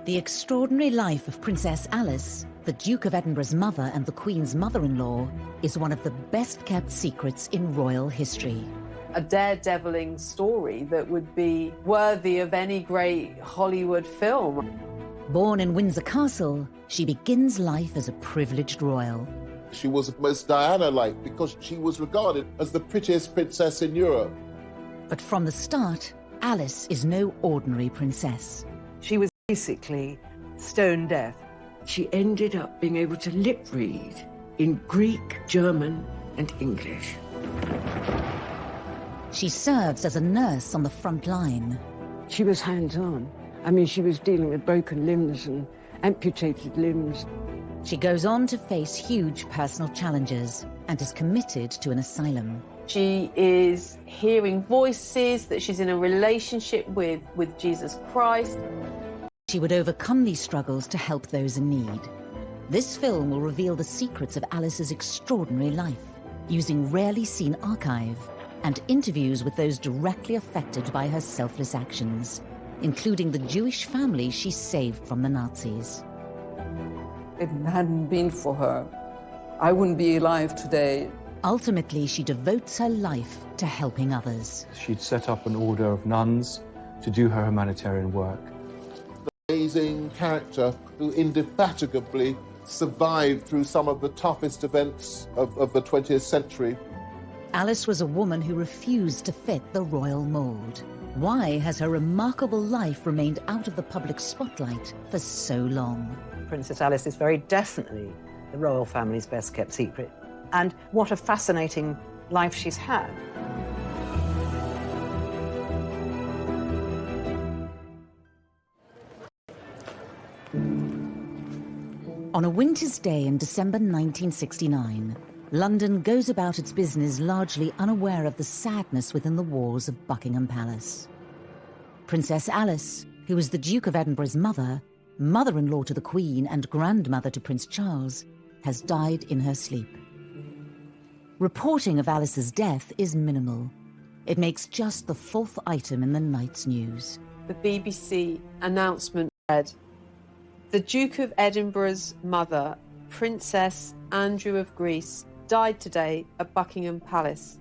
The extraordinary life of Princess Alice, the Duke of Edinburgh's mother and the Queen's mother-in-law, is one of the best-kept secrets in royal history. A daredeviling story that would be worthy of any great Hollywood film. Born in Windsor Castle, she begins life as a privileged royal. She was most Diana-like because she was regarded as the prettiest princess in Europe. But from the start, Alice is no ordinary princess. She was basically stone deaf. She ended up being able to lip read in Greek, German, and English. She serves as a nurse on the front line. She was hands-on. I mean, she was dealing with broken limbs and amputated limbs. She goes on to face huge personal challenges and is committed to an asylum. She is hearing voices, that she's in a relationship with Jesus Christ. She would overcome these struggles to help those in need. This film will reveal the secrets of Alice's extraordinary life, using rarely seen archive and interviews with those directly affected by her selfless actions, including the Jewish family she saved from the Nazis. If it hadn't been for her, I wouldn't be alive today. Ultimately, she devotes her life to helping others. She'd set up an order of nuns to do her humanitarian work. Amazing character who indefatigably survived through some of the toughest events of the 20th century. Alice was a woman who refused to fit the royal mould. Why has her remarkable life remained out of the public spotlight for so long? Princess Alice is very definitely the royal family's best-kept secret. And what a fascinating life she's had. On a winter's day in December 1969, London goes about its business largely unaware of the sadness within the walls of Buckingham Palace. Princess Alice, who was the Duke of Edinburgh's mother, mother-in-law to the Queen and grandmother to Prince Charles, has died in her sleep. Reporting of Alice's death is minimal. It makes just the 4th item in the night's news. The BBC announcement read, "The Duke of Edinburgh's mother, Princess Andrew of Greece, died today at Buckingham Palace.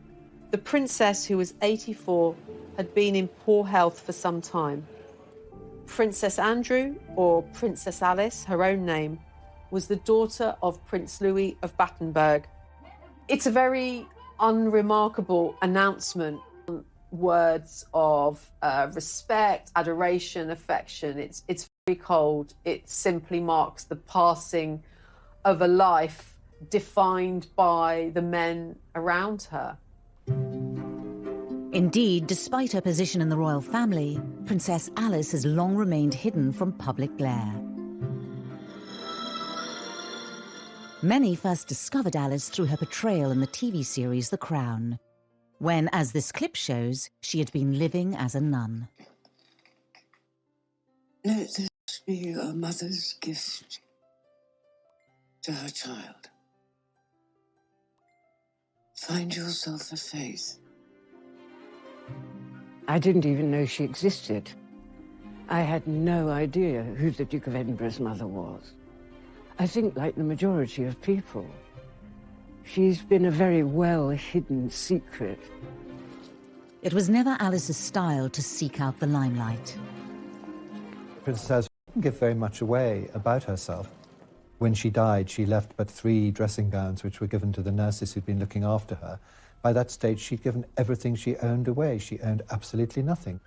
The princess, who was 84, had been in poor health for some time. Princess Andrew, or Princess Alice, her own name, was the daughter of Prince Louis of Battenberg." It's a very unremarkable announcement. Words of respect, adoration, affection. It's very cold. It simply marks the passing of a life defined by the men around her. Indeed, despite her position in the royal family, Princess Alice has long remained hidden from public glare. Many first discovered Alice through her portrayal in the TV series The Crown, when, as this clip shows, she had been living as a nun. Let this be a mother's gift to her child. Find yourself a faith. I didn't even know she existed. I had no idea who the Duke of Edinburgh's mother was. I think, like the majority of people, she's been a very well-hidden secret. It was never Alice's style to seek out the limelight. Princess didn't give very much away about herself. When she died, she left but 3 dressing gowns, which were given to the nurses who'd been looking after her. By that stage, she'd given everything she owned away. She owned absolutely nothing.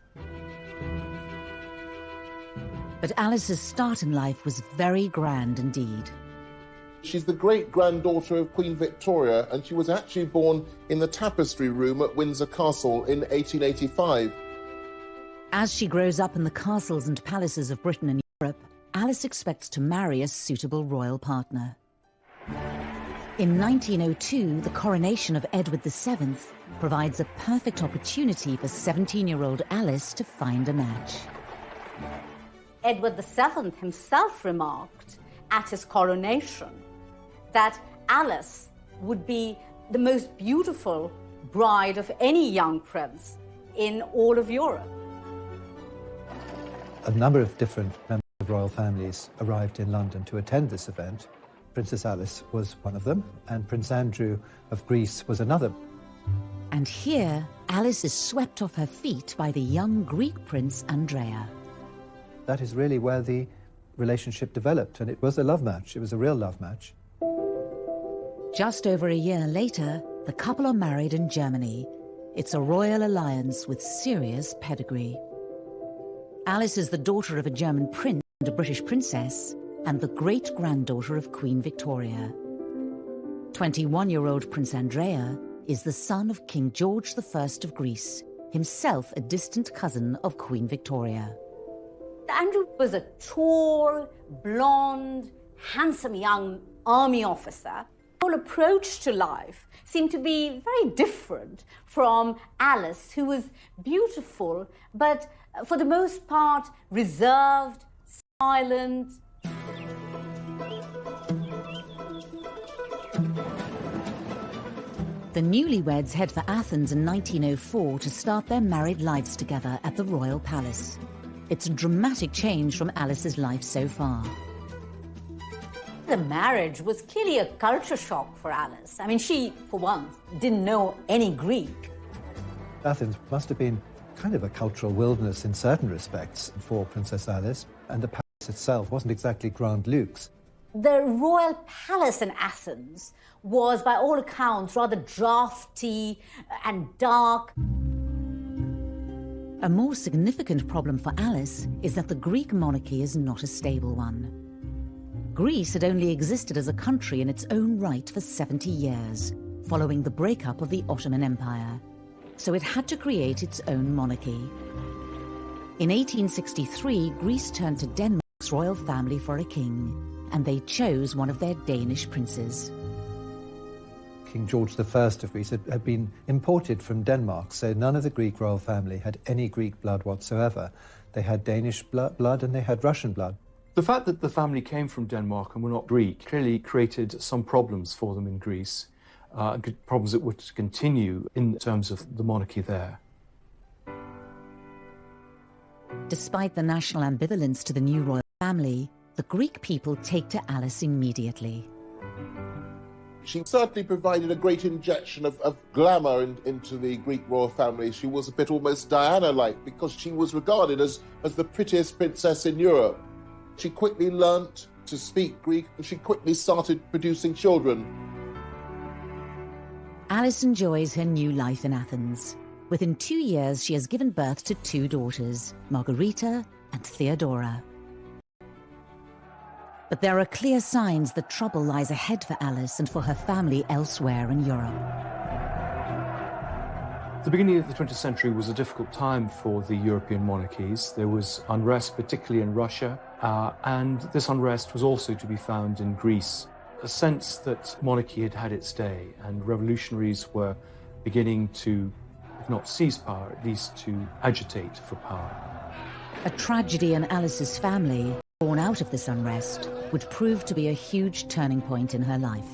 But Alice's start in life was very grand indeed. She's the great-granddaughter of Queen Victoria, and she was actually born in the tapestry room at Windsor Castle in 1885. As she grows up in the castles and palaces of Britain and Europe, Alice expects to marry a suitable royal partner. In 1902, the coronation of Edward VII provides a perfect opportunity for 17-year-old Alice to find a match. Edward VII himself remarked at his coronation that Alice would be the most beautiful bride of any young prince in all of Europe. A number of different members of of royal families arrived in London to attend this event. Princess Alice was one of them, and Prince Andrew of Greece was another. And here, Alice is swept off her feet by the young Greek prince Andrea. That is really where the relationship developed, and it was a love match. It was a real love match. Just over a year later, the couple are married in Germany. It's a royal alliance with serious pedigree. Alice is the daughter of a German prince and a British princess, and the great-granddaughter of Queen Victoria. 21-year-old Prince Andrea is the son of King George I of Greece, himself a distant cousin of Queen Victoria. Andrew was a tall, blonde, handsome young army officer. His whole approach to life seemed to be very different from Alice, who was beautiful, but for the most part reserved, silent. The newlyweds head for Athens in 1904 to start their married lives together at the royal palace. It's a dramatic change from Alice's life so far. The marriage was clearly a culture shock for Alice. I mean, she, for once, didn't know any Greek. Athens must have been kind of a cultural wilderness in certain respects for Princess Alice, and the palace itself wasn't exactly Grand Luxe. The royal palace in Athens was, by all accounts, rather drafty and dark. A more significant problem for Alice is that the Greek monarchy is not a stable one. Greece had only existed as a country in its own right for 70 years, following the breakup of the Ottoman Empire. So it had to create its own monarchy. In 1863, Greece turned to Denmark's royal family for a king, and they chose one of their Danish princes. King George I of Greece had been imported from Denmark, so none of the Greek royal family had any Greek blood whatsoever. They had Danish blood and they had Russian blood. The fact that the family came from Denmark and were not Greek clearly created some problems for them in Greece, problems that would continue in terms of the monarchy there. Despite the national ambivalence to the new royal family, the Greek people take to Alice immediately. She certainly provided a great injection of glamour into the Greek royal family. She was a bit almost Diana-like because she was regarded as the prettiest princess in Europe. She quickly learnt to speak Greek and she quickly started producing children. Alice enjoys her new life in Athens. Within 2 years, she has given birth to 2 daughters, Margarita and Theodora. But there are clear signs that trouble lies ahead for Alice and for her family elsewhere in Europe. The beginning of the 20th century was a difficult time for the European monarchies. There was unrest, particularly in Russia, and this unrest was also to be found in Greece. A sense that monarchy had had its day and revolutionaries were beginning to, if not seize power, at least to agitate for power. A tragedy in Alice's family, born out of this unrest, would prove to be a huge turning point in her life.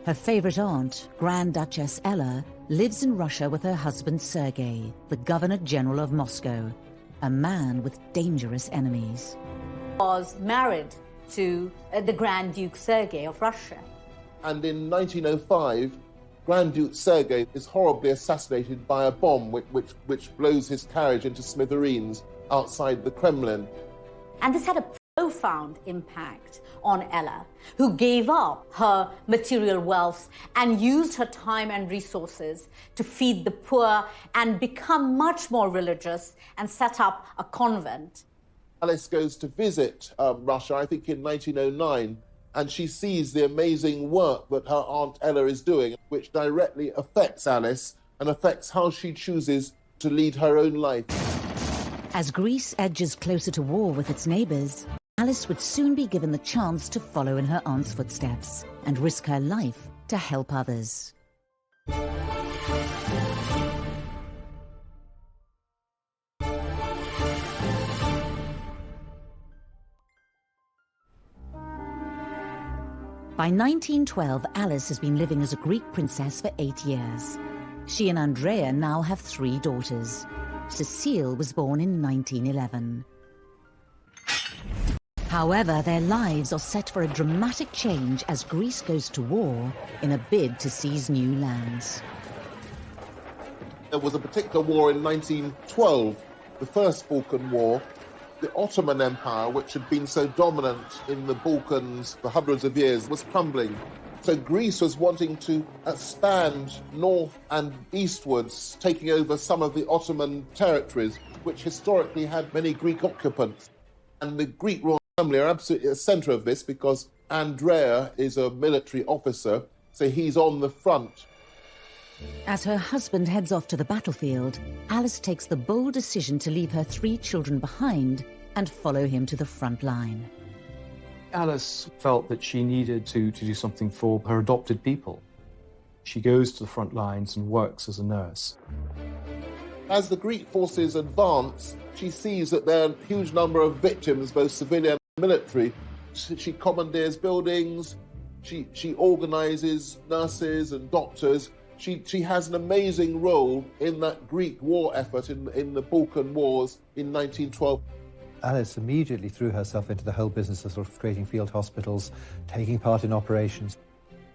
Her favorite aunt, Grand Duchess Ella, lives in Russia with her husband Sergei, the Governor General of Moscow, a man with dangerous enemies. Was married to the Grand Duke Sergei of Russia. And in 1905, Grand Duke Sergei is horribly assassinated by a bomb which blows his carriage into smithereens outside the Kremlin. And this had a profound impact on Ella, who gave up her material wealth and used her time and resources to feed the poor and become much more religious and set up a convent. Alice goes to visit Russia, I think in 1909, and she sees the amazing work that her Aunt Ella is doing, which directly affects Alice and affects how she chooses to lead her own life. As Greece edges closer to war with its neighbours, Alice would soon be given the chance to follow in her aunt's footsteps and risk her life to help others. By 1912, Alice has been living as a Greek princess for 8 years. She and Andrea now have 3 daughters. Cecile was born in 1911. However, their lives are set for a dramatic change as Greece goes to war in a bid to seize new lands. There was a particular war in 1912, the First Balkan War. The Ottoman Empire, which had been so dominant in the Balkans for hundreds of years, was crumbling. So Greece was wanting to expand north and eastwards, taking over some of the Ottoman territories, which historically had many Greek occupants. And the Greek royal family are absolutely at the centre of this because Andrea is a military officer, so he's on the front. As her husband heads off to the battlefield, Alice takes the bold decision to leave her 3 children behind and follow him to the front line. Alice felt that she needed to do something for her adopted people. She goes to the front lines and works as a nurse. As the Greek forces advance, she sees that there are a huge number of victims, both civilian and military. She commandeers buildings, she organises nurses and doctors. She has an amazing role in that Greek war effort in the Balkan Wars in 1912. Alice immediately threw herself into the whole business of sort of creating field hospitals, taking part in operations.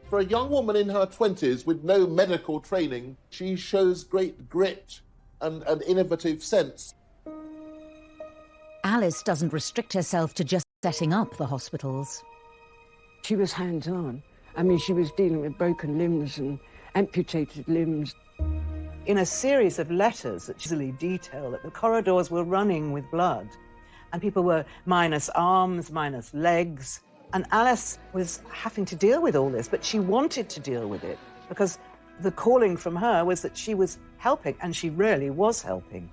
For a young woman in her 20s with no medical training, she shows great grit and innovative sense. Alice doesn't restrict herself to just setting up the hospitals. She was hands-on. I mean, she was dealing with broken limbs and amputated limbs. In a series of letters that easily detail that the corridors were running with blood and people were minus arms, minus legs, and Alice was having to deal with all this, but she wanted to deal with it because the calling from her was that she was helping, and she really was helping.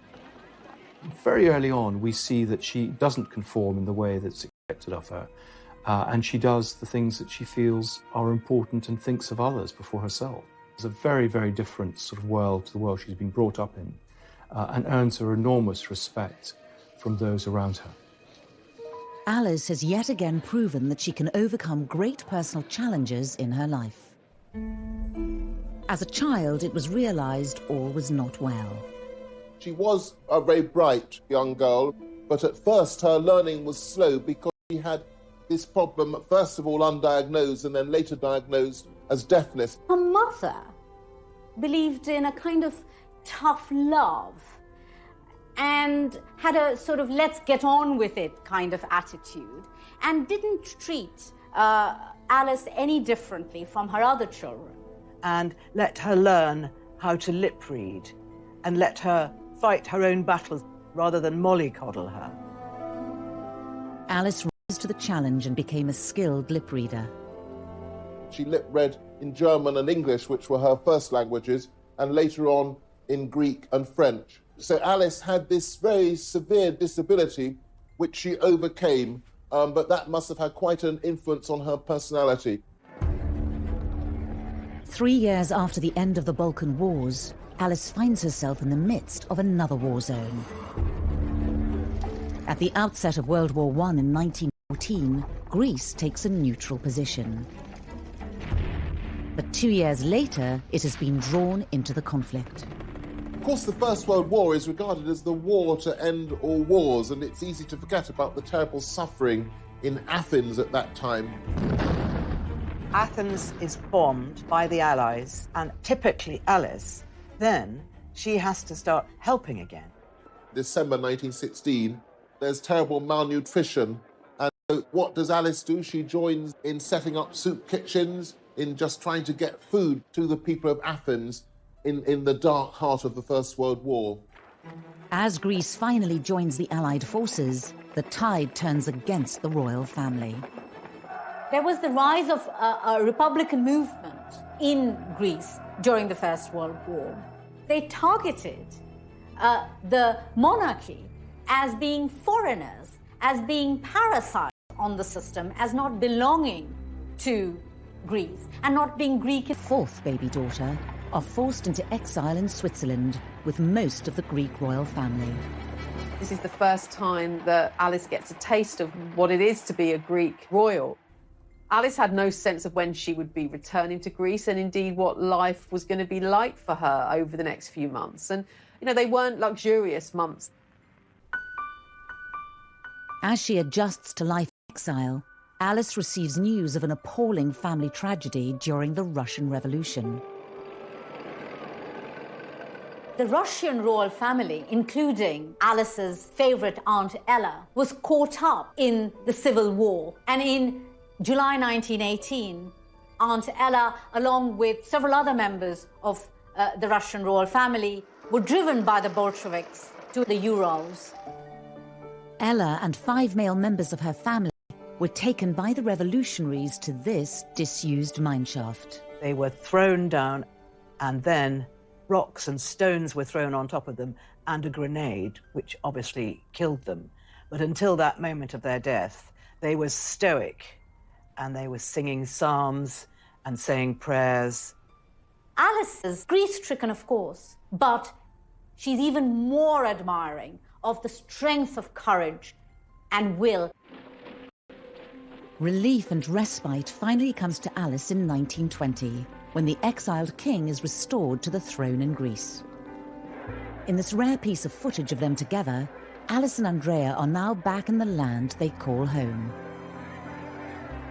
Very early on, we see that she doesn't conform in the way that's expected of her, and she does the things that she feels are important and thinks of others before herself. It's a very, very different sort of world to the world she's been brought up in, and earns her enormous respect from those around her. Alice has yet again proven that she can overcome great personal challenges in her life. As a child, it was realised all was not well. She was a very bright young girl, but at first her learning was slow because she had this problem, first of all undiagnosed and then later diagnosed as deafness. Her mother believed in a kind of tough love and had a sort of let's get on with it kind of attitude and didn't treat Alice any differently from her other children. And let her learn how to lip read and let her fight her own battles rather than mollycoddle her. Alice rose to the challenge and became a skilled lip reader. She lip read in German and English, which were her first languages, and later on in Greek and French. So Alice had this very severe disability, which she overcame, but that must have had quite an influence on her personality. 3 years after the end of the Balkan Wars, Alice finds herself in the midst of another war zone. At the outset of World War I in 1914, Greece takes a neutral position. But 2 years later, it has been drawn into the conflict. Of course, the First World War is regarded as the war to end all wars, and it's easy to forget about the terrible suffering in Athens at that time. Athens is bombed by the Allies, and typically Alice, then she has to start helping again. December 1916, there's terrible malnutrition, and so what does Alice do? She joins in setting up soup kitchens, in just trying to get food to the people of Athens in the dark heart of the First World War. As Greece finally joins the Allied forces, the tide turns against the royal family. There was the rise of a Republican movement in Greece during the First World War. They targeted the monarchy as being foreigners, as being parasites on the system, as not belonging to Greece and not being Greek. Fourth baby daughter are forced into exile in Switzerland with most of the Greek royal family. This is the first time that Alice gets a taste of what it is to be a Greek royal. Alice had no sense of when she would be returning to Greece and indeed what life was going to be like for her over the next few months. And, they weren't luxurious months. As she adjusts to life in exile, Alice receives news of an appalling family tragedy during the Russian Revolution. The Russian royal family, including Alice's favorite Aunt Ella, was caught up in the civil war. And in July 1918, Aunt Ella, along with several other members of the Russian royal family, were driven by the Bolsheviks to the Urals. Ella and 5 male members of her family were taken by the revolutionaries to this disused mineshaft. They were thrown down, and then rocks and stones were thrown on top of them, and a grenade, which obviously killed them. But until that moment of their death, they were stoic, and they were singing psalms and saying prayers. Alice is grief-stricken, of course, but she's even more admiring of the strength of courage and will. Relief and respite finally comes to Alice in 1920, when the exiled king is restored to the throne in Greece. In this rare piece of footage of them together, Alice and Andrea are now back in the land they call home.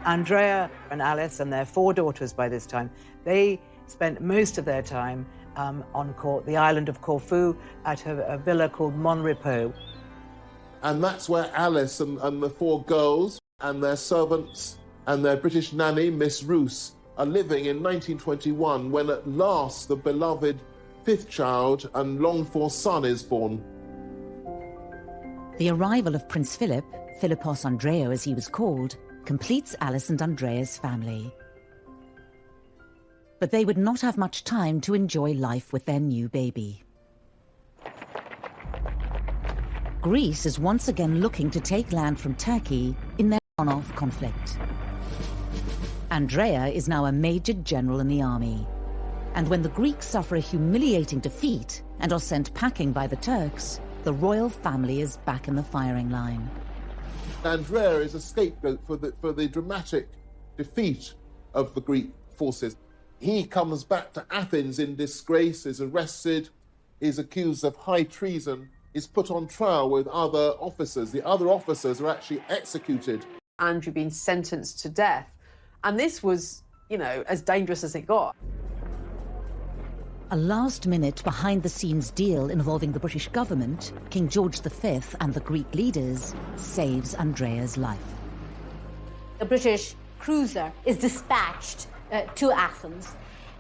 Andrea and Alice and their 4 daughters by this time, they spent most of their time on the island of Corfu at a villa called Mon Repos. And that's where Alice and the 4 girls and their servants and their British nanny, Miss Roos, are living in 1921, when at last the beloved 5th child and longed-for son is born. The arrival of Prince Philip, Philippos Andreo as he was called, completes Alice and Andrea's family. But they would not have much time to enjoy life with their new baby. Greece is once again looking to take land from Turkey in their on-off conflict. Andrea is now a major general in the army. And when the Greeks suffer a humiliating defeat and are sent packing by the Turks, the royal family is back in the firing line. Andrea is a scapegoat for the dramatic defeat of the Greek forces. He comes back to Athens in disgrace, is arrested, is accused of high treason, is put on trial with other officers. The other officers are actually executed. Andrew being sentenced to death. And this was, you know, as dangerous as it got. A last-minute, behind-the-scenes deal involving the British government, King George V and the Greek leaders, saves Andrea's life. The British cruiser is dispatched to Athens,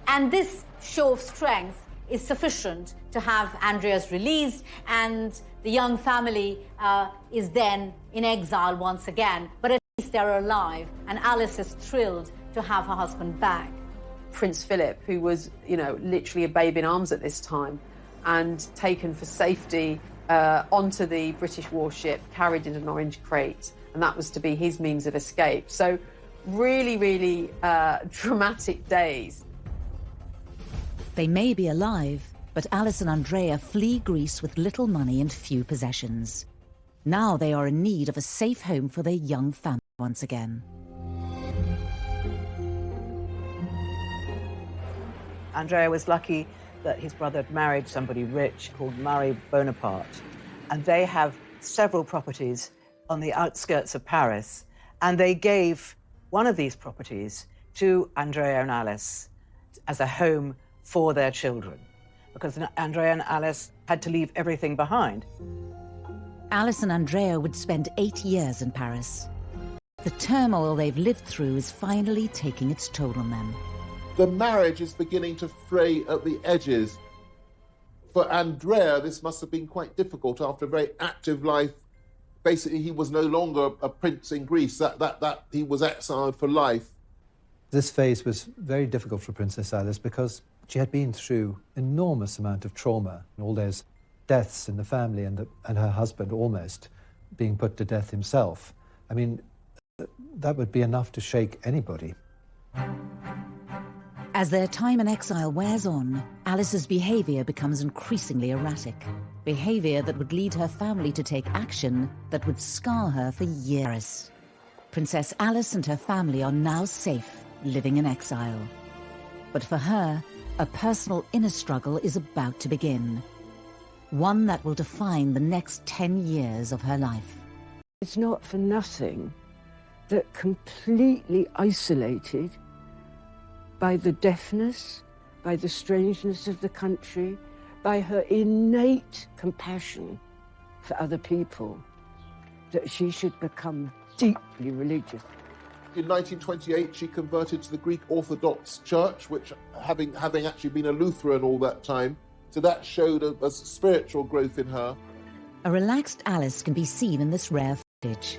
and this show of strength is sufficient to have Andrea's released, and the young family is then in exile once again. But at least they're alive, and Alice is thrilled to have her husband back. Prince Philip, who was, you know, literally a babe in arms at this time, and taken for safety onto the British warship, carried in an orange crate, and that was to be his means of escape. So really, really dramatic days. They may be alive, but Alice and Andrea flee Greece with little money and few possessions. Now they are in need of a safe home for their young family once again. Andrea was lucky that his brother had married somebody rich called Marie Bonaparte, and they have several properties on the outskirts of Paris, and they gave one of these properties to Andrea and Alice as a home for their children, because Andrea and Alice had to leave everything behind. Alice and Andrea would spend 8 years in Paris. The turmoil they've lived through is finally taking its toll on them. The marriage is beginning to fray at the edges. For Andrea, this must have been quite difficult after a very active life. Basically, he was no longer a prince in Greece, that he was exiled for life. This phase was very difficult for Princess Alice because she had been through enormous amount of trauma, and all those deaths in the family, and her husband almost being put to death himself. I mean, that would be enough to shake anybody. As their time in exile wears on, Alice's behaviour becomes increasingly erratic. Behaviour that would lead her family to take action that would scar her for years. Princess Alice and her family are now safe, living in exile. But for her, a personal inner struggle is about to begin. One that will define the next 10 years of her life. It's not for nothing that completely isolated by the deafness, by the strangeness of the country, by her innate compassion for other people, that she should become deeply religious. In 1928, she converted to the Greek Orthodox Church, which, having actually been a Lutheran all that time, so that showed a spiritual growth in her. A relaxed Alice can be seen in this rare footage.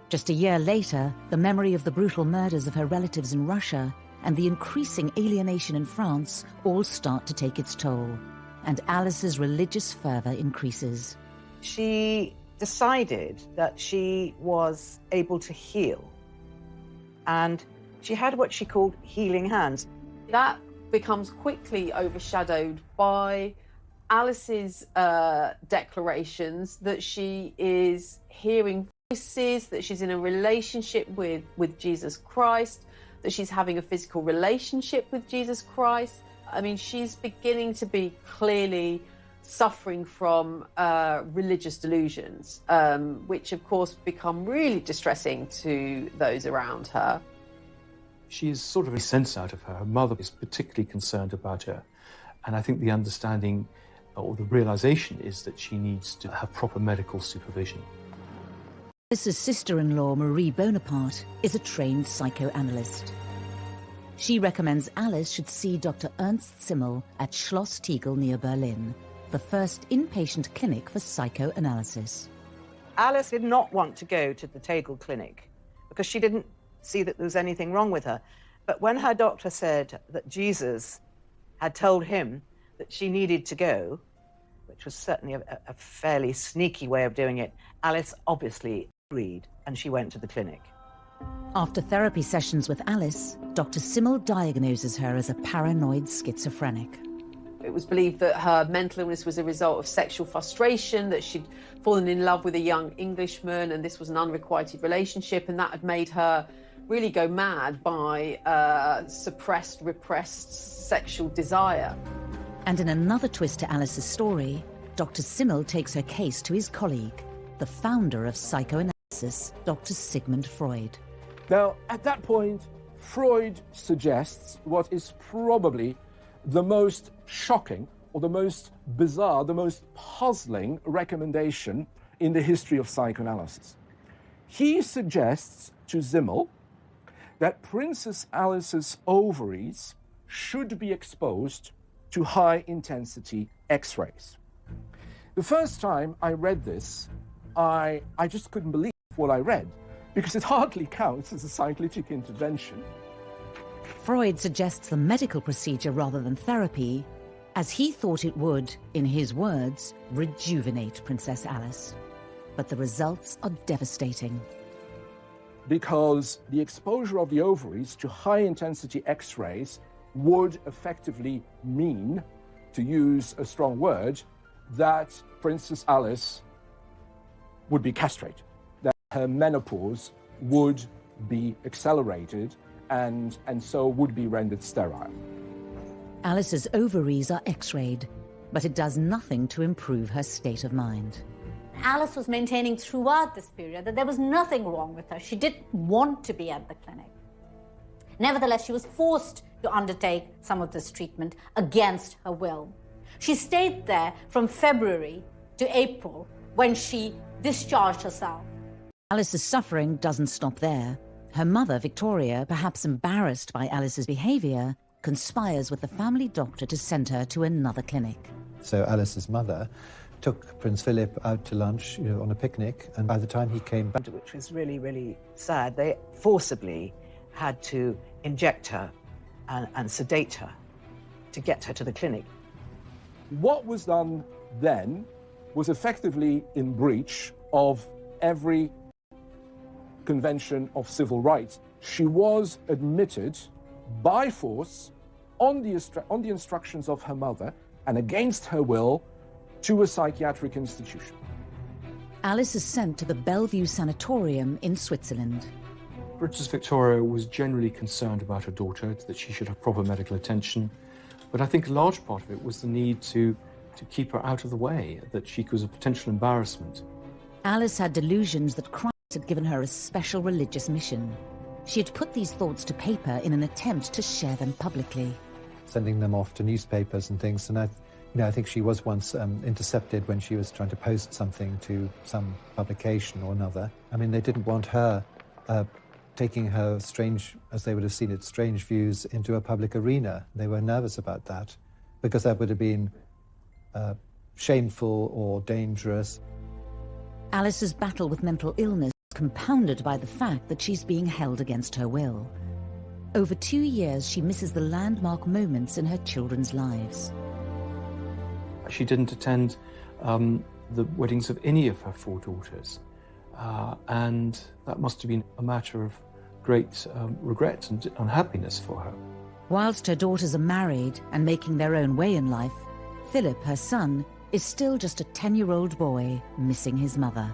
Just a year later, the memory of the brutal murders of her relatives in Russia and the increasing alienation in France all start to take its toll, and Alice's religious fervour increases. She decided that she was able to heal, and she had what she called healing hands. That becomes quickly overshadowed by Alice's declarations that she is hearing voices, that she's in a relationship with Jesus Christ, that she's having a physical relationship with Jesus Christ. I mean, she's beginning to be clearly suffering from religious delusions, which of course become really distressing to those around her. She is sort of a sense out of her. Her mother is particularly concerned about her. And I think the understanding or the realization is that she needs to have proper medical supervision. Alice's sister-in-law, Marie Bonaparte, is a trained psychoanalyst. She recommends Alice should see Dr. Ernst Simmel at Schloss Tegel near Berlin, the first inpatient clinic for psychoanalysis. Alice did not want to go to the Tegel clinic because she didn't see that there was anything wrong with her. But when her doctor said that Jesus had told him that she needed to go, which was certainly a fairly sneaky way of doing it, Alice obviously agreed, and she went to the clinic. After therapy sessions with Alice, Dr. Simmel diagnoses her as a paranoid schizophrenic. It was believed that her mental illness was a result of sexual frustration, that she'd fallen in love with a young Englishman, and this was an unrequited relationship, and that had made her really go mad by suppressed, repressed sexual desire. And in another twist to Alice's story, Dr. Simmel takes her case to his colleague, the founder of psychoanalysis, Dr. Sigmund Freud. Now, at that point, Freud suggests what is probably the most shocking or the most bizarre, the most puzzling recommendation in the history of psychoanalysis. He suggests to Simmel that Princess Alice's ovaries should be exposed to high-intensity X-rays. The first time I read this, I just couldn't believe what I read, because it hardly counts as a psycholytic intervention. Freud suggests the medical procedure rather than therapy, as he thought it would, in his words, rejuvenate Princess Alice. But the results are devastating. Because the exposure of the ovaries to high-intensity X-rays would effectively mean, to use a strong word, that Princess Alice would be castrated, that her menopause would be accelerated and so would be rendered sterile. Alice's ovaries are X-rayed, but it does nothing to improve her state of mind. Alice was maintaining throughout this period that there was nothing wrong with her. She didn't want to be at the clinic. Nevertheless, she was forced to undertake some of this treatment against her will. She stayed there from February to April, when she discharged herself. Alice's suffering doesn't stop there. Her mother, Victoria, perhaps embarrassed by Alice's behaviour, conspires with the family doctor to send her to another clinic. So Alice's mother took Prince Philip out to lunch, on a picnic, and by the time he came back... Which was really, really sad. They forcibly had to inject her and sedate her to get her to the clinic. What was done then was effectively in breach of every convention of civil rights. She was admitted by force on the instructions of her mother and against her will to a psychiatric institution. Alice is sent to the Bellevue Sanatorium in Switzerland. Princess Victoria was generally concerned about her daughter, that she should have proper medical attention. But I think a large part of it was the need to keep her out of the way, that she was a potential embarrassment. Alice had delusions that crimes had given her a special religious mission. She had put these thoughts to paper in an attempt to share them publicly. Sending them off to newspapers and things, and I think she was once intercepted when she was trying to post something to some publication or another. I mean, they didn't want her taking her strange, as they would have seen it, strange views into a public arena. They were nervous about that, because that would have been shameful or dangerous. Alice's battle with mental illness is compounded by the fact that she's being held against her will. Over 2 years, she misses the landmark moments in her children's lives. She didn't attend the weddings of any of her 4 daughters, and that must have been a matter of great regret and unhappiness for her. Whilst her daughters are married and making their own way in life, Philip, her son, is still just a 10-year-old boy missing his mother.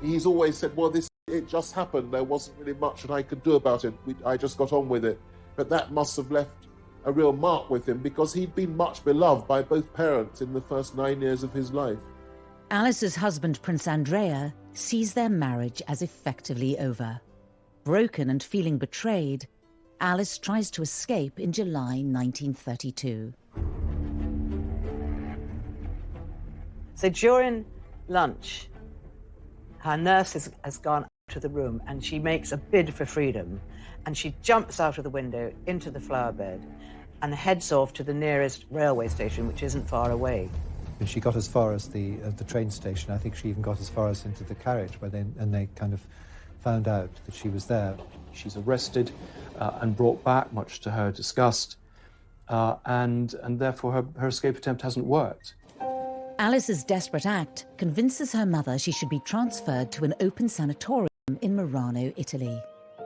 He's always said, well, it just happened. There wasn't really much that I could do about it. I just got on with it. But that must have left a real mark with him, because he'd been much beloved by both parents in the first 9 years of his life. Alice's husband, Prince Andrea, sees their marriage as effectively over. Broken and feeling betrayed, Alice tries to escape in July 1932. So during lunch, her nurse has gone to the room and she makes a bid for freedom, and she jumps out of the window into the flower bed and heads off to the nearest railway station, which isn't far away. And she got as far as the train station. I think she even got as far as into the carriage, where they kind of found out that she was there. She's arrested and brought back, much to her disgust, and therefore her escape attempt hasn't worked. Alice's desperate act convinces her mother she should be transferred to an open sanatorium in Murano, Italy.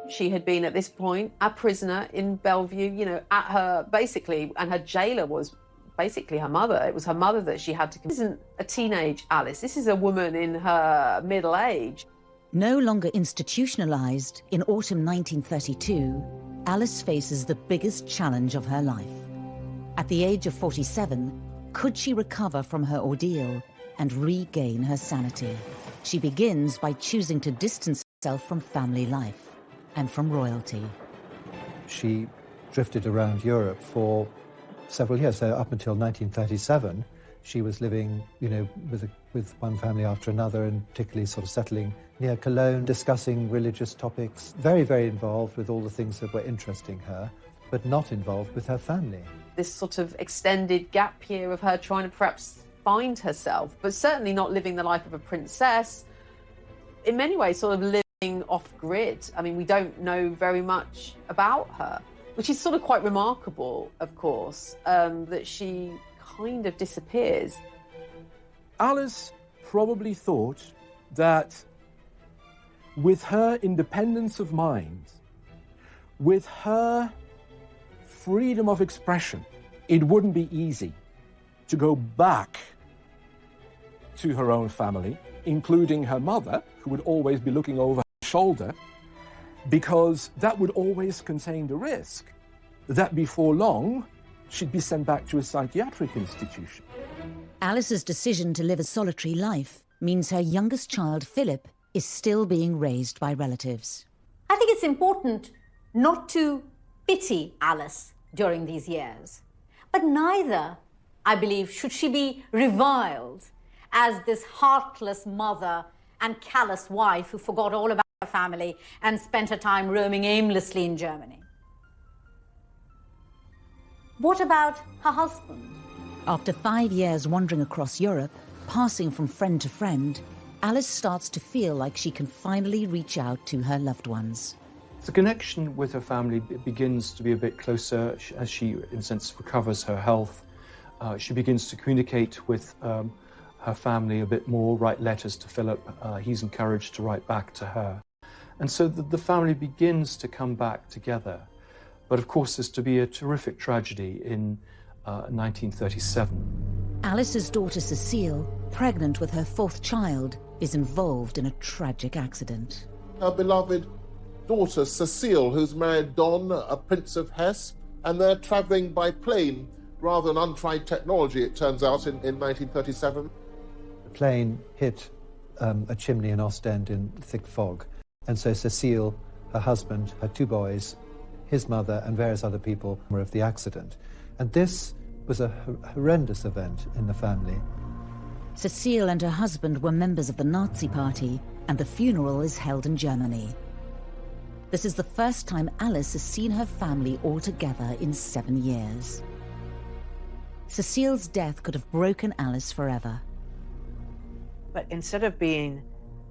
She had been at this point a prisoner in Bellevue, at her, basically, and her jailer was basically her mother. It was her mother that she had to... This isn't a teenage Alice, this is a woman in her middle age. No longer institutionalized, in autumn 1932, Alice faces the biggest challenge of her life. At the age of 47, could she recover from her ordeal and regain her sanity? She begins by choosing to distance herself from family life and from royalty. She drifted around Europe for several years. So up until 1937, she was living, with one family after another, and particularly sort of settling near Cologne, discussing religious topics, very, very involved with all the things that were interesting her, but not involved with her family. This sort of extended gap year of her trying to perhaps find herself, but certainly not living the life of a princess. In many ways, sort of living off-grid. I mean, we don't know very much about her, which is sort of quite remarkable, of course, that she kind of disappears. Alice probably thought that with her independence of mind, with her freedom of expression, it wouldn't be easy to go back to her own family, including her mother, who would always be looking over her shoulder, because that would always contain the risk that before long she'd be sent back to a psychiatric institution. Alice's decision to live a solitary life means her youngest child, Philip, is still being raised by relatives. I think it's important not to pity Alice during these years, but neither, I believe, should she be reviled as this heartless mother and callous wife who forgot all about her family and spent her time roaming aimlessly in Germany. What about her husband? After 5 years wandering across Europe, passing from friend to friend, Alice starts to feel like she can finally reach out to her loved ones. The connection with her family begins to be a bit closer as she, in a sense, recovers her health. She begins to communicate with her family a bit more, write letters to Philip. He's encouraged to write back to her. And so the family begins to come back together. But of course, there's to be a terrific tragedy in 1937. Alice's daughter Cecile, pregnant with her 4th child, is involved in a tragic accident. Her beloved daughter Cecile, who's married Don, a Prince of Hesse, and they're travelling by plane rather than untried technology, it turns out, in 1937. The plane hit a chimney in Ostend in thick fog. And so Cecile, her husband, her 2 boys, his mother, and various other people were of the accident. And this was a horrendous event in the family. Cecile and her husband were members of the Nazi Party, and the funeral is held in Germany. This is the first time Alice has seen her family all together in 7 years. Cecile's death could have broken Alice forever. But instead of being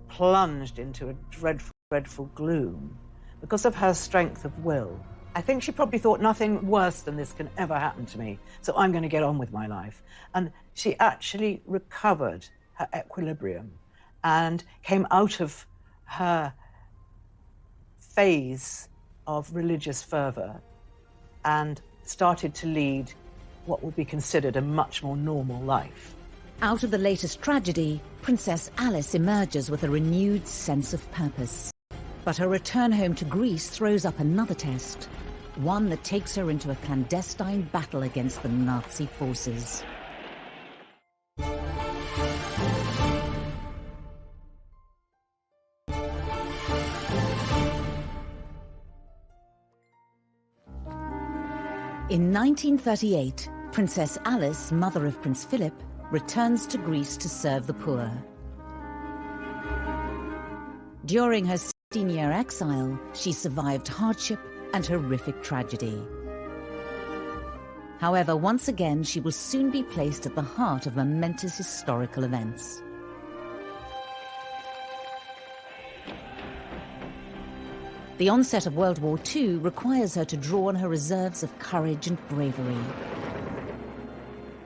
plunged into a dreadful, dreadful gloom, because of her strength of will, I think she probably thought nothing worse than this can ever happen to me, so I'm going to get on with my life. And she actually recovered her equilibrium and came out of her phase of religious fervour and started to lead what would be considered a much more normal life. Out of the latest tragedy, Princess Alice emerges with a renewed sense of purpose. But her return home to Greece throws up another test, one that takes her into a clandestine battle against the Nazi forces. In 1938, Princess Alice, mother of Prince Philip, returns to Greece to serve the poor. During her 16-year exile, she survived hardship and horrific tragedy. However, once again, she will soon be placed at the heart of momentous historical events. The onset of World War II requires her to draw on her reserves of courage and bravery.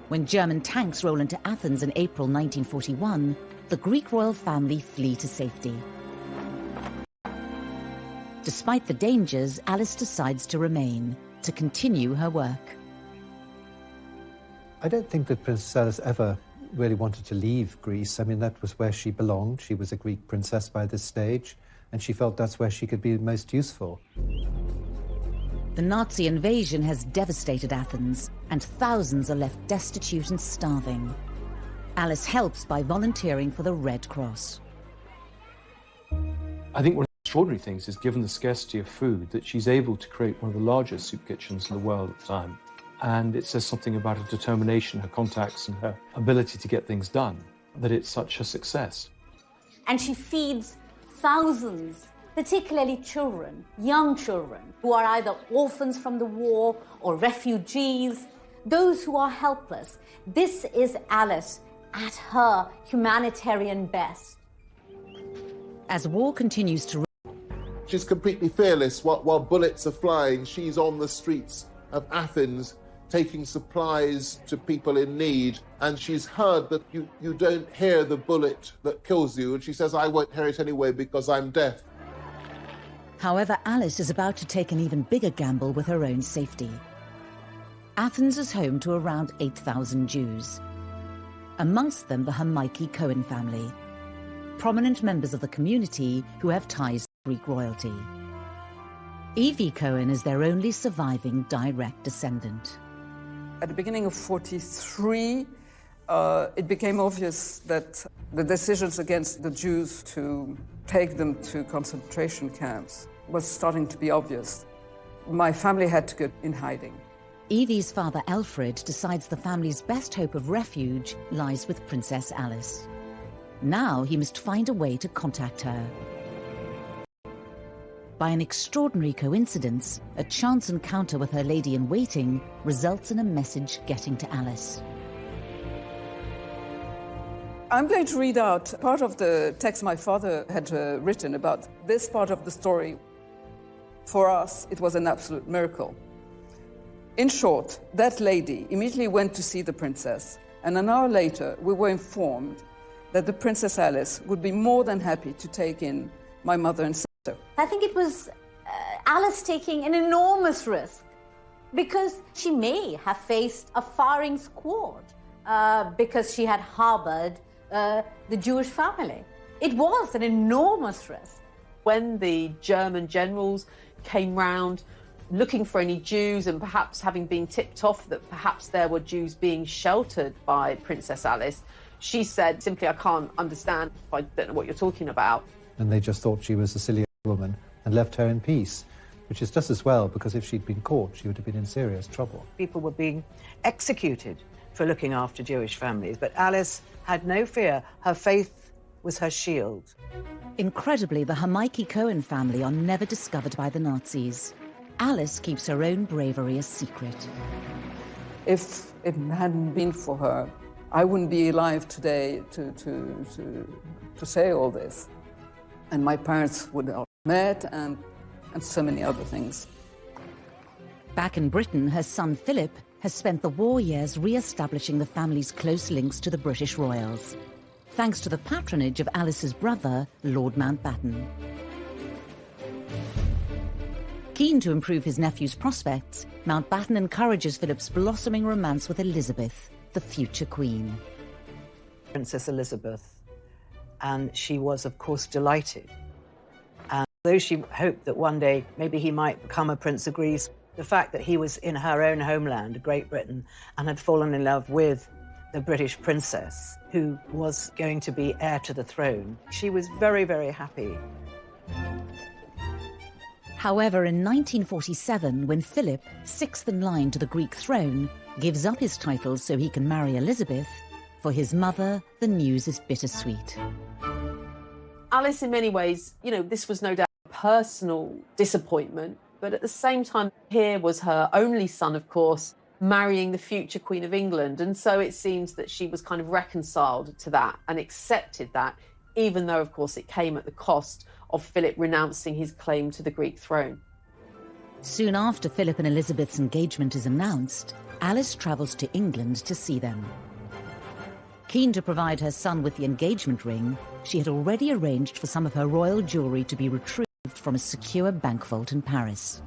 When German tanks roll into Athens in April 1941, the Greek royal family flee to safety. Despite the dangers, Alice decides to remain, to continue her work. I don't think that Princess Alice ever really wanted to leave Greece. I mean, that was where she belonged. She was a Greek princess by this stage, and she felt that's where she could be most useful. The Nazi invasion has devastated Athens, and thousands are left destitute and starving. Alice helps by volunteering for the Red Cross. I think one of the extraordinary things is, given the scarcity of food, that she's able to create one of the largest soup kitchens in the world at the time. And it says something about her determination, her contacts, and her ability to get things done, that it's such a success. And she feeds thousands, particularly children, young children, who are either orphans from the war or refugees, those who are helpless. This is Alice at her humanitarian best. As war continues to... She's completely fearless. While bullets are flying, she's on the streets of Athens taking supplies to people in need, and she's heard that you don't hear the bullet that kills you, and she says, I won't hear it anyway because I'm deaf. However, Alice is about to take an even bigger gamble with her own safety. Athens is home to around 8,000 Jews. Amongst them the Hermione Cohen family, prominent members of the community who have ties to Greek royalty. Evie Cohen is their only surviving direct descendant. At the beginning of 1943, it became obvious that the decisions against the Jews to take them to concentration camps was starting to be obvious. My family had to go in hiding. Evie's father, Alfred, decides the family's best hope of refuge lies with Princess Alice. Now he must find a way to contact her. By an extraordinary coincidence, a chance encounter with her lady-in-waiting results in a message getting to Alice. I'm going to read out part of the text my father had written about this part of the story. For us, it was an absolute miracle. In short, that lady immediately went to see the princess, and an hour later, we were informed that the Princess Alice would be more than happy to take in my mother and sister. I think it was Alice taking an enormous risk, because she may have faced a firing squad because she had harbored the Jewish family. It was an enormous risk. When the German generals came round looking for any Jews, and perhaps having been tipped off that perhaps there were Jews being sheltered by Princess Alice, she said simply, I can't understand, I don't know what you're talking about. And they just thought she was a silly woman and left her in peace, which is just as well, because if she'd been caught, she would have been in serious trouble. People were being executed for looking after Jewish families, but Alice had no fear. Her faith was her shield. Incredibly, the Hamaiki Cohen family are never discovered by the Nazis. Alice keeps her own bravery a secret. If it hadn't been for her, I wouldn't be alive today to say all this. And my parents would have met and so many other things. Back in Britain, her son Philip has spent the war years re-establishing the family's close links to the British royals, thanks to the patronage of Alice's brother, Lord Mountbatten. Keen to improve his nephew's prospects, Mountbatten encourages Philip's blossoming romance with Elizabeth, the future queen. Princess Elizabeth, and she was, of course, delighted. And though she hoped that one day maybe he might become a Prince of Greece, the fact that he was in her own homeland, Great Britain, and had fallen in love with the British princess, who was going to be heir to the throne, she was very, very happy. However, in 1947, when Philip, sixth in line to the Greek throne, gives up his titles so he can marry Elizabeth, for his mother, the news is bittersweet. Alice, in many ways, this was no doubt a personal disappointment, but at the same time, here was her only son, of course, marrying the future Queen of England. And so it seems that she was kind of reconciled to that and accepted that, even though, of course, it came at the cost of Philip renouncing his claim to the Greek throne. Soon after Philip and Elizabeth's engagement is announced, Alice travels to England to see them. Keen to provide her son with the engagement ring, she had already arranged for some of her royal jewellery to be retrieved from a secure bank vault in Paris.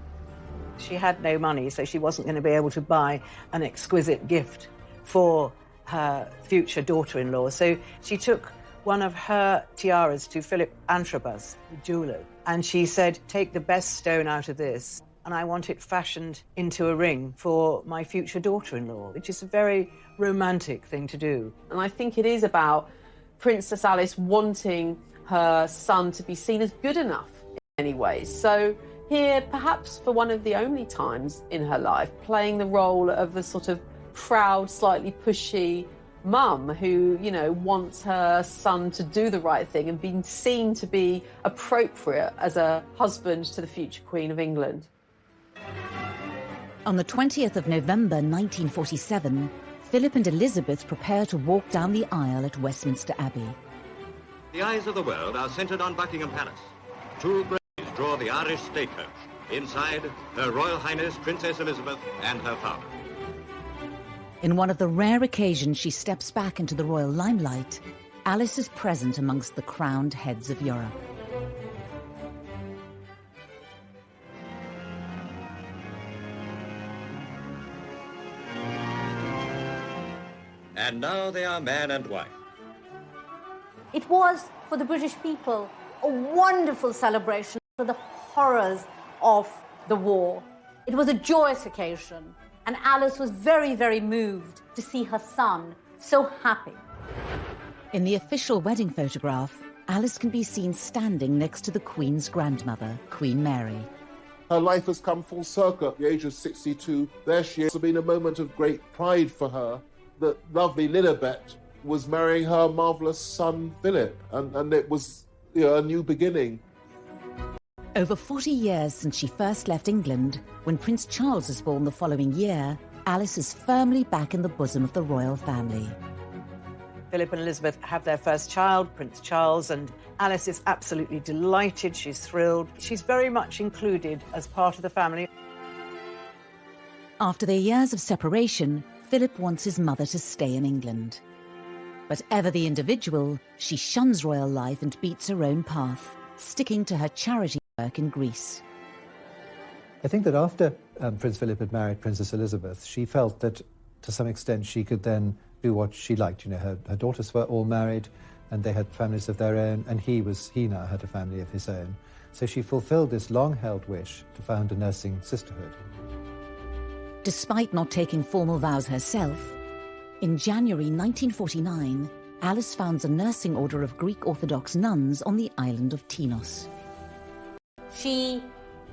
She had no money, so she wasn't going to be able to buy an exquisite gift for her future daughter-in-law. So she took one of her tiaras to Philip Antrobus, the jeweller, and she said, take the best stone out of this, and I want it fashioned into a ring for my future daughter-in-law, which is a very romantic thing to do. And I think it is about Princess Alice wanting her son to be seen as good enough in many ways. So here, perhaps for one of the only times in her life, playing the role of the sort of proud, slightly pushy mum who, wants her son to do the right thing and being seen to be appropriate as a husband to the future Queen of England. On the 20th of November 1947, Philip and Elizabeth prepare to walk down the aisle at Westminster Abbey. The eyes of the world are centred on Buckingham Palace. Two graves draw the Irish stagecoach. Inside, Her Royal Highness Princess Elizabeth and her father. In one of the rare occasions she steps back into the royal limelight, Alice is present amongst the crowned heads of Europe. And now they are man and wife. It was, for the British people, a wonderful celebration for the horrors of the war. It was a joyous occasion, and Alice was very, very moved to see her son so happy. In the official wedding photograph, Alice can be seen standing next to the Queen's grandmother, Queen Mary. Her life has come full circle at the age of 62. There she is. It's been a moment of great pride for her that lovely Lilibet was marrying her marvellous son, Philip, and it was a new beginning. Over 40 years since she first left England, when Prince Charles was born the following year, Alice is firmly back in the bosom of the royal family. Philip and Elizabeth have their first child, Prince Charles, and Alice is absolutely delighted. She's thrilled. She's very much included as part of the family. After their years of separation, Philip wants his mother to stay in England. But ever the individual, she shuns royal life and beats her own path, sticking to her charity work in Greece. I think that after Prince Philip had married Princess Elizabeth, she felt that to some extent she could then do what she liked. Her daughters were all married and they had families of their own, and he now had a family of his own. So she fulfilled this long-held wish to found a nursing sisterhood. Despite not taking formal vows herself, in January 1949, Alice founds a nursing order of Greek Orthodox nuns on the island of Tinos. she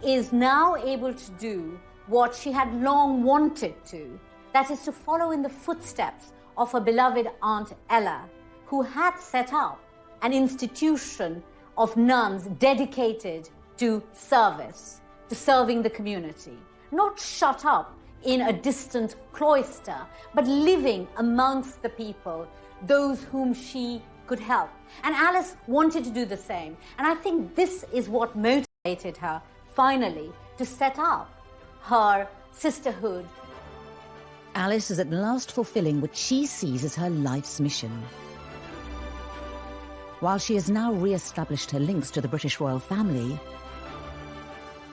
is now able to do what she had long wanted to, that is to follow in the footsteps of her beloved Aunt Ella, who had set up an institution of nuns dedicated to service, to serving the community, not shut up in a distant cloister, but living amongst the people, those whom she could help. And Alice wanted to do the same. And I think this is what motivated her, finally, to set up her sisterhood. Alice is at last fulfilling what she sees as her life's mission. While she has now re-established her links to the British royal family,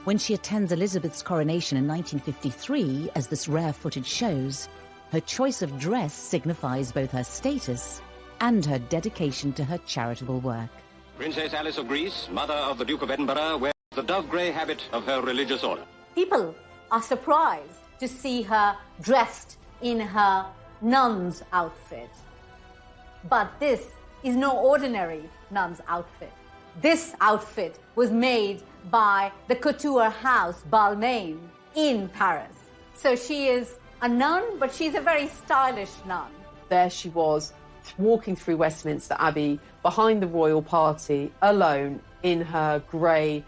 when she attends Elizabeth's coronation in 1953, as this rare footage shows, her choice of dress signifies both her status and her dedication to her charitable work. Princess Alice of Greece, mother of the Duke of Edinburgh, wears the dove-grey habit of her religious order. People are surprised to see her dressed in her nun's outfit. But this is no ordinary nun's outfit. This outfit was made by the couture house Balmain in Paris. So she is a nun, but she's a very stylish nun. There she was, walking through Westminster Abbey behind the royal party, alone in her grey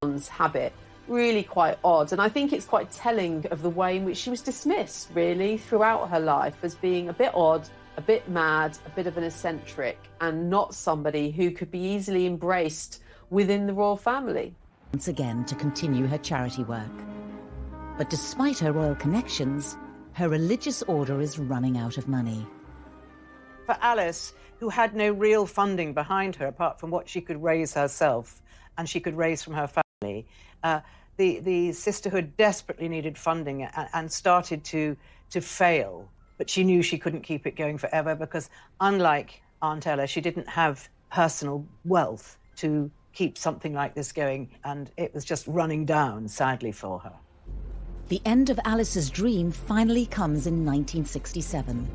nun's habit. Really quite odd. And I think it's quite telling of the way in which she was dismissed, really, throughout her life as being a bit odd, a bit mad, a bit of an eccentric, and not somebody who could be easily embraced within the royal family. Once again to continue her charity work. But despite her royal connections, her religious order is running out of money. For Alice, who had no real funding behind her apart from what she could raise herself and she could raise from her family, the sisterhood desperately needed funding and started to fail. But she knew she couldn't keep it going forever because, unlike Aunt Ella, she didn't have personal wealth to keep something like this going, and it was just running down, sadly, for her. The end of Alice's dream finally comes in 1967.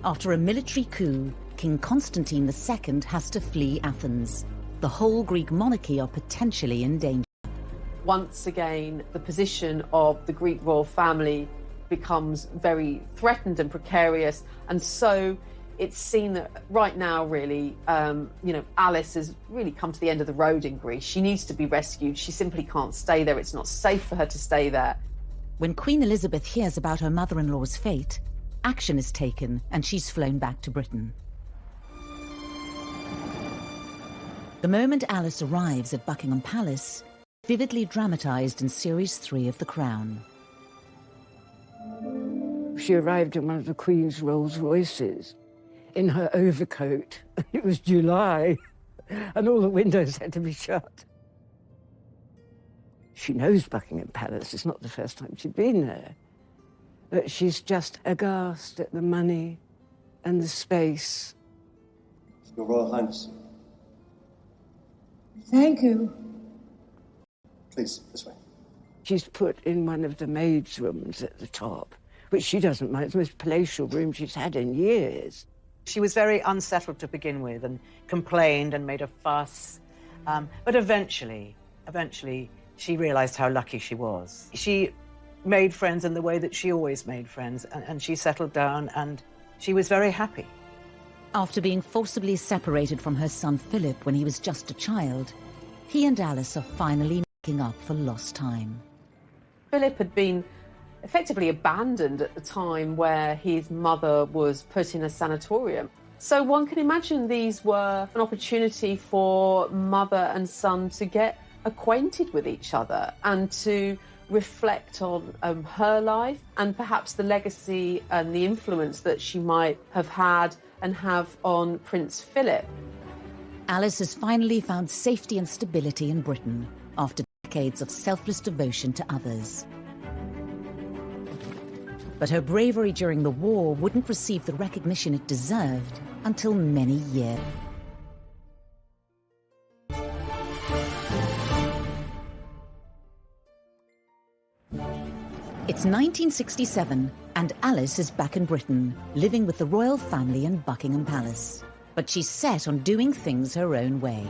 After a military coup, King Constantine II has to flee Athens. The whole Greek monarchy are potentially in danger. Once again, the position of the Greek royal family becomes very threatened and precarious, and so it's seen that right now, really, Alice has really come to the end of the road in Greece. She needs to be rescued. She simply can't stay there. It's not safe for her to stay there. When Queen Elizabeth hears about her mother-in-law's fate, action is taken and she's flown back to Britain. The moment Alice arrives at Buckingham Palace, vividly dramatised in Series 3 of The Crown. She arrived in one of the Queen's Rolls Royces in her overcoat. It was July, and all the windows had to be shut. She knows Buckingham Palace. It's not the first time she'd been there. But she's just aghast at the money and the space. Your Royal Highness. Thank you. Please, this way. She's put in one of the maids' rooms at the top, which she doesn't mind. It's the most palatial room she's had in years. She was very unsettled to begin with and complained and made a fuss. But eventually, she realised how lucky she was. She made friends in the way that she always made friends, and she settled down, and she was very happy. After being forcibly separated from her son Philip when he was just a child, he and Alice are finally making up for lost time. Philip had been effectively abandoned at the time where his mother was put in a sanatorium. So one can imagine these were an opportunity for mother and son to get acquainted with each other and to reflect on her life and perhaps the legacy and the influence that she might have had and have on Prince Philip. Alice has finally found safety and stability in Britain after decades of selfless devotion to others. But her bravery during the war wouldn't receive the recognition it deserved until many years. It's 1967, and Alice is back in Britain, living with the royal family in Buckingham Palace. But she's set on doing things her own way.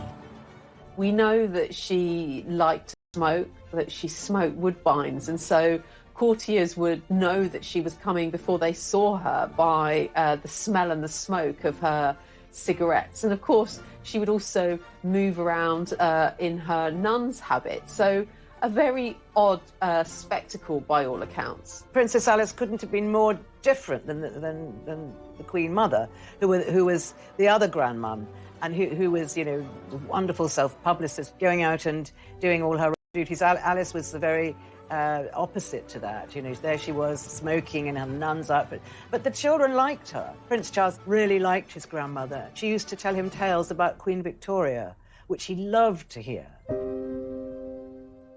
We know that she liked smoke, that she smoked woodbines, and so courtiers would know that she was coming before they saw her by the smell and the smoke of her cigarettes. And of course, she would also move around in her nun's habit. So a very odd spectacle by all accounts. Princess Alice couldn't have been more different than the Queen Mother, who was the other grandmum, and who was, you know, wonderful self-publicist, going out and doing all her duties. Alice was the very opposite to that. You know, there she was smoking in her nun's outfit. But the children liked her. Prince Charles really liked his grandmother. She used to tell him tales about Queen Victoria, which he loved to hear.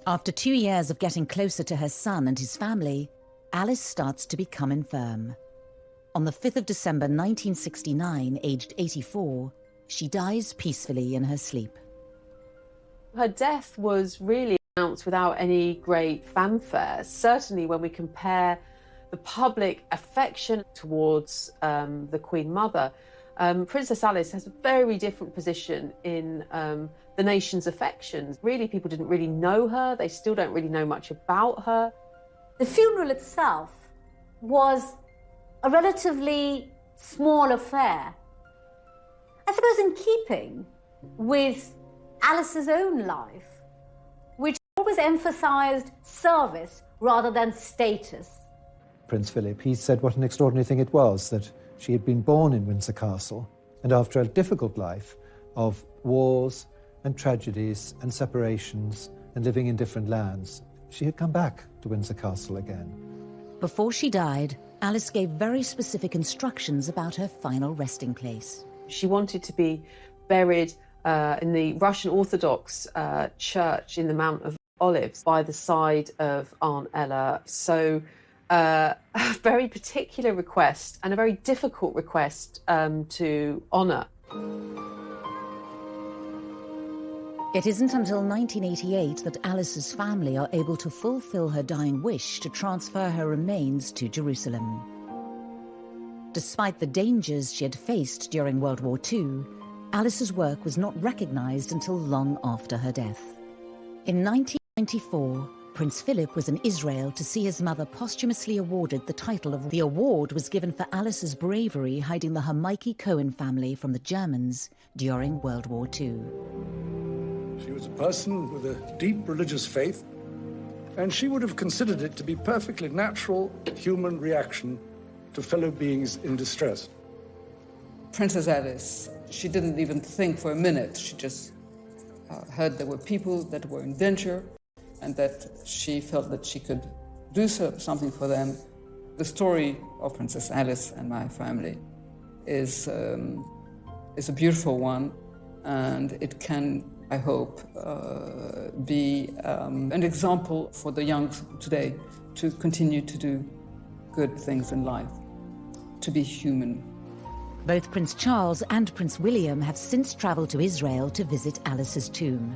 After 2 years of getting closer to her son and his family, Alice starts to become infirm. On the 5th of December 1969, aged 84, she dies peacefully in her sleep. Her death was really announced without any great fanfare. Certainly when we compare the public affection towards the Queen Mother, Princess Alice has a very different position in the nation's affections. Really, people didn't really know her. They still don't really know much about her. The funeral itself was a relatively small affair. I suppose in keeping with Alice's own life, which always emphasized service rather than status. Prince Philip, he said what an extraordinary thing it was that she had been born in Windsor Castle, and after a difficult life of wars and tragedies and separations and living in different lands, she had come back to Windsor Castle again. Before she died, Alice gave very specific instructions about her final resting place. She wanted to be buried in the Russian Orthodox church in the Mount of Olives by the side of Aunt Ella. So a very particular request and a very difficult request to honour. It isn't until 1988 that Alice's family are able to fulfill her dying wish to transfer her remains to Jerusalem. Despite the dangers she had faced during World War II, Alice's work was not recognised until long after her death. In 1994, Prince Philip was in Israel to see his mother posthumously awarded the title of... The award was given for Alice's bravery hiding the Hermione Cohen family from the Germans during World War II. She was a person with a deep religious faith, and she would have considered it to be perfectly natural human reaction to fellow beings in distress. Princess Alice, she didn't even think for a minute. She just heard there were people that were in danger and that she felt that she could do something for them. The story of Princess Alice and my family is a beautiful one, and it can, I hope, be an example for the young today to continue to do good things in life, to be human. Both Prince Charles and Prince William have since travelled to Israel to visit Alice's tomb.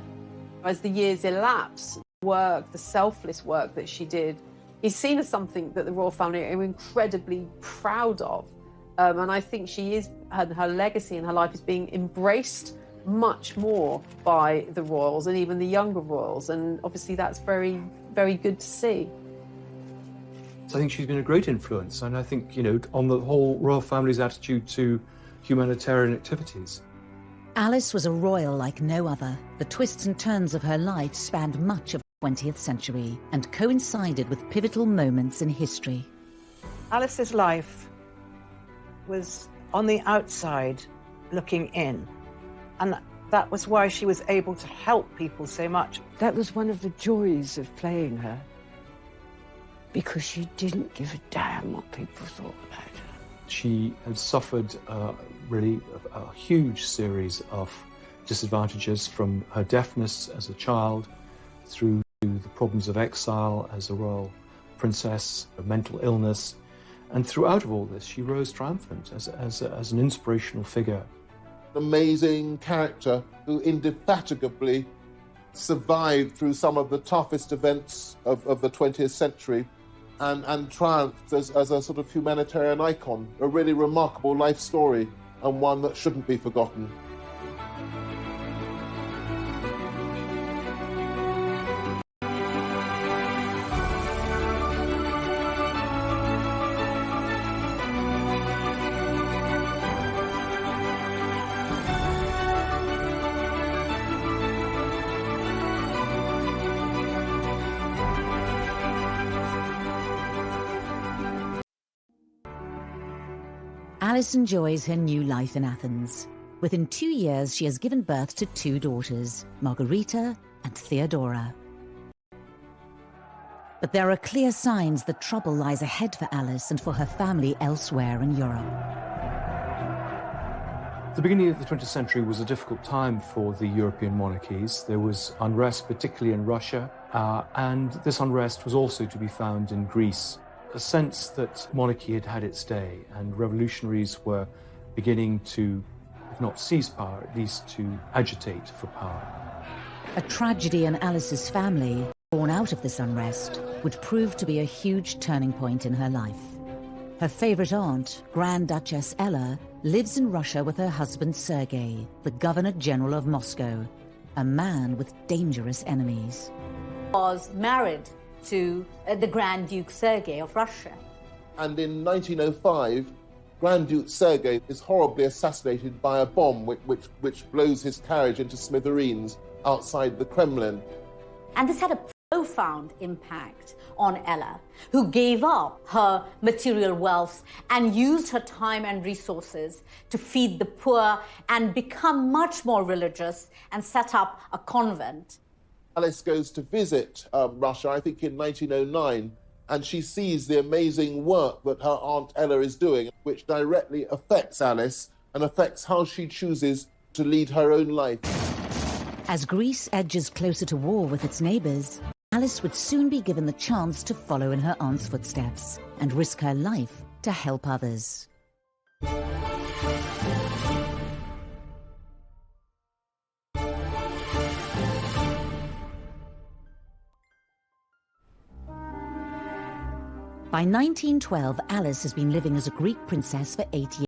As the years elapse, the selfless work that she did, is seen as something that the royal family are incredibly proud of. And I think her legacy and her life is being embraced much more by the royals and even the younger royals. And obviously that's very, very good to see. So I think she's been a great influence, and I think, you know, on the whole royal family's attitude to humanitarian activities. Alice was a royal like no other. The twists and turns of her life spanned much of the 20th century and coincided with pivotal moments in history. Alice's life was on the outside looking in, and that was why she was able to help people so much. That was one of the joys of playing her, because she didn't give a damn what people thought about her. She had suffered really a huge series of disadvantages, from her deafness as a child through to the problems of exile as a royal princess, her mental illness, and throughout of all this she rose triumphant as an inspirational figure. An amazing character who indefatigably survived through some of the toughest events of the 20th century and triumphed as a sort of humanitarian icon. A really remarkable life story, and one that shouldn't be forgotten. Alice enjoys her new life in Athens. Within 2 years, she has given birth to 2 daughters, Margarita and Theodora. But there are clear signs that trouble lies ahead for Alice and for her family elsewhere in Europe. The beginning of the 20th century was a difficult time for the European monarchies. There was unrest, particularly in Russia, and this unrest was also to be found in Greece. A sense that monarchy had had its day and revolutionaries were beginning to, if not seize power, at least to agitate for power. A tragedy in Alice's family, born out of this unrest, would prove to be a huge turning point in her life. Her favorite aunt, Grand Duchess Ella, lives in Russia with her husband Sergei, the Governor General of Moscow, a man with dangerous enemies. Was married to the Grand Duke Sergei of Russia. And in 1905, Grand Duke Sergei is horribly assassinated by a bomb which blows his carriage into smithereens outside the Kremlin. And this had a profound impact on Ella, who gave up her material wealth and used her time and resources to feed the poor and become much more religious and set up a convent. Alice goes to visit Russia, I think in 1909, and she sees the amazing work that her Aunt Ella is doing, which directly affects Alice and affects how she chooses to lead her own life. As Greece edges closer to war with its neighbours, Alice would soon be given the chance to follow in her aunt's footsteps and risk her life to help others. By 1912, Alice has been living as a Greek princess for 8 years.